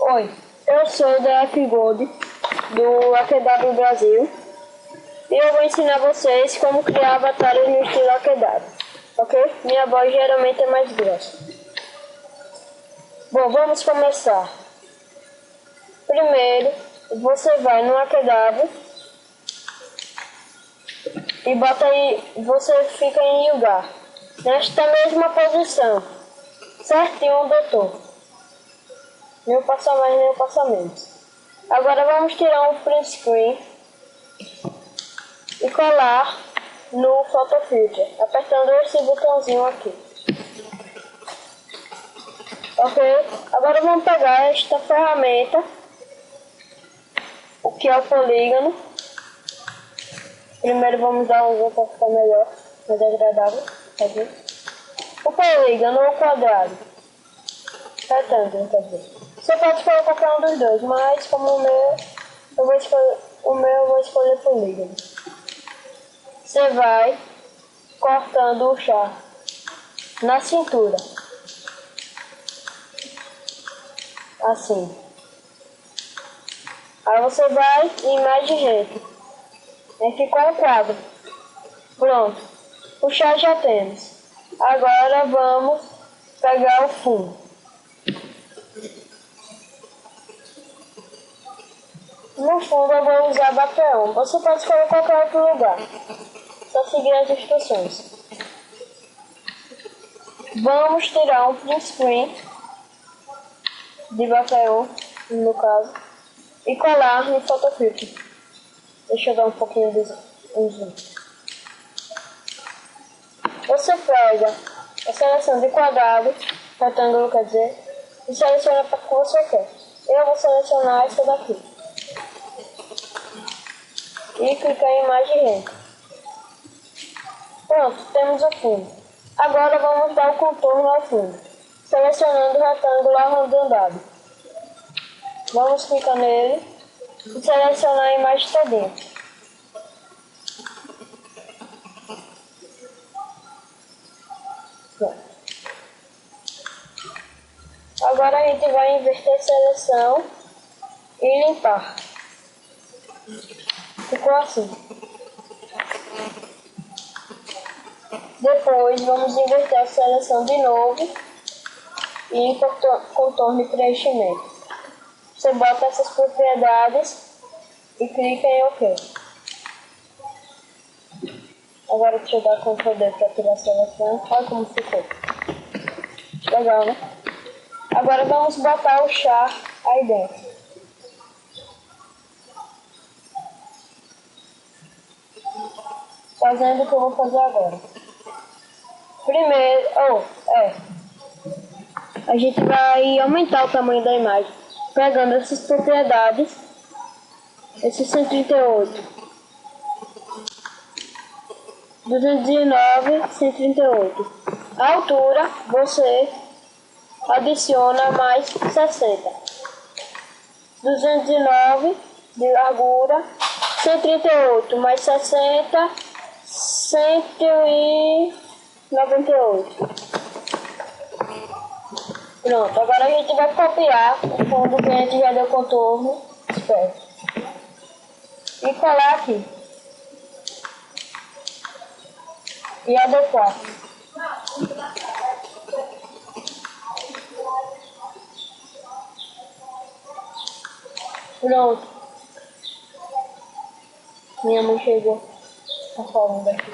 Oi, eu sou o DF Gold do AQW Brasil e eu vou ensinar vocês como criar avatares no estilo AQW, ok? Minha voz geralmente é mais grossa. Bom, vamos começar. Primeiro, você vai no AQW e bota aí, você fica em lugar, nesta mesma posição, certinho onde eu tô. Nem passa mais, nem passa menos. Agora vamos tirar um print screen e colar no Photo Filter, apertando esse botãozinho aqui. Ok? Agora vamos pegar esta ferramenta, o que é o polígono. Primeiro vamos dar um zoom para ficar melhor, mais agradável. Aqui. O polígono ou quadrado. Retângulo, quer dizer. Você pode escolher qualquer um dos dois, mas como eu vou escolher polígono. Você vai cortando o chá na cintura. Assim. Aí você vai em imagem reta. Aí ficou o quadro. Pronto. O chá já temos. Agora vamos pegar o fundo. No fundo eu vou usar background. Você pode escolher qualquer outro lugar. Só seguir as instruções. Vamos tirar um print screen de background, no caso, e colar no Photo Filter. Deixa eu dar um pouquinho de zoom. Você pega a seleção de quadrado, retângulo quer dizer, e seleciona para o que você quer. Eu vou selecionar essa daqui. E clicar em imagem reta. Pronto, temos o fundo. Agora vamos dar o contorno ao fundo, selecionando o retângulo arredondado. Vamos clicar nele e selecionar a imagem todinha. Agora a gente vai inverter a seleção e limpar. Ficou assim. Depois vamos inverter a seleção de novo e em contorno e preenchimento. Você bota essas propriedades e clica em OK. Agora deixa eu dar Ctrl D para tirar a seleção. Olha como ficou. Legal, né? Agora vamos botar o chá aí dentro. Fazendo o que eu vou fazer agora. Primeiro, a gente vai aumentar o tamanho da imagem, pegando essas propriedades, esse 138, 209, 138. A altura, você adiciona mais 60. 209 de largura, 138 mais 60, 198. Pronto, agora a gente vai copiar o fundo que a gente já deu contorno, e colar aqui. E adequar. Pronto. Minha mãe chegou. Tá falando aqui.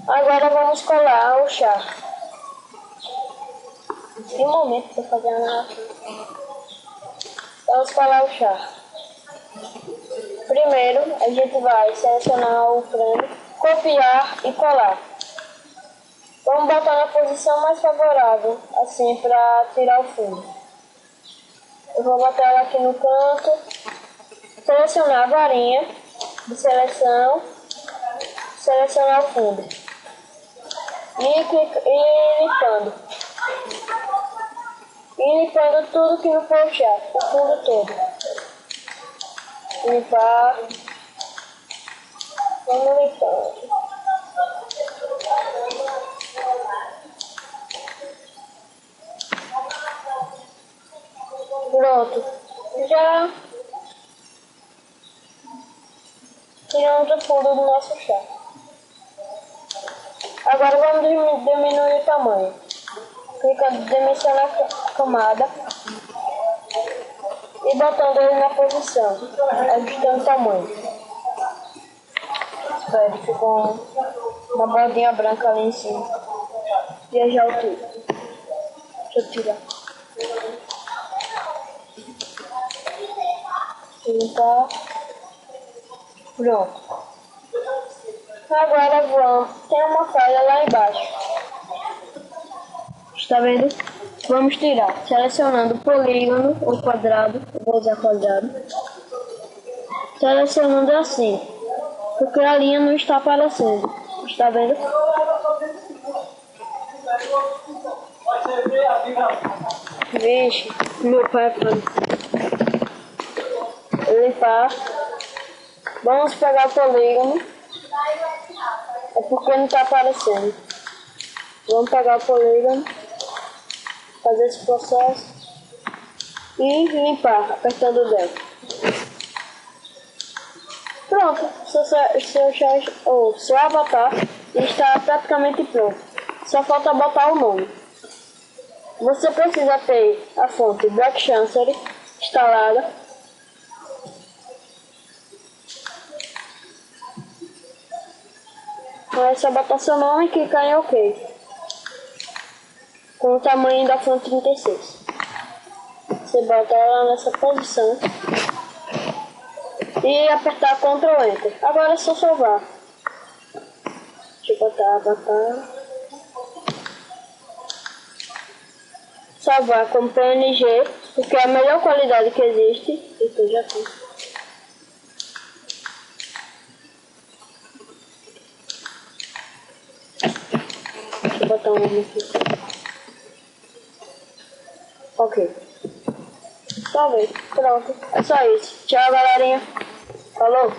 Agora vamos colar o chá. Tem um momento para fazer nada. Vamos colar o chá. Primeiro, a gente vai selecionar o frame, copiar e colar. Vamos botar na posição mais favorável, assim, para tirar o fundo. Eu vou botar ela aqui no canto, selecionar a varinha de seleção, selecionar o fundo e limpando. E limpando tudo que não for o chá, o fundo todo. Limpar. Vamos limpando. Pronto. Já tiramos o fundo do nosso chá. Agora vamos diminuir o tamanho. Clicando dimensionar a camada e botando ele na posição, ajustando o tamanho. Espera, ficou uma bordinha branca ali em cima. E já altura. Deixa eu tirar. Limpar. Pronto. Agora vamos. Tem uma falha lá embaixo. Está vendo? Vamos tirar. Selecionando o polígono ou quadrado. Eu vou usar quadrado. Selecionando assim. Porque a linha não está aparecendo. Está vendo? Vixe, meu pai limpar. Vamos pegar o polígono. É porque não está aparecendo. Vamos pegar o polígono. Fazer esse processo. E limpar, apertando o dedo. Pronto, seu avatar está praticamente pronto. Só falta botar o nome. Você precisa ter a fonte Black Chancery instalada. Aí é só botar seu nome e clicar em OK. Com o tamanho da fonte 36. Você bota ela nessa posição. E apertar Ctrl Enter. Agora é só salvar. Deixa eu botar. Salvar como PNG, porque é a melhor qualidade que existe. Então já fiz. Deixa eu botar um nome aqui. Ok. Salvei. Pronto. É só isso. Tchau, galerinha. Falou.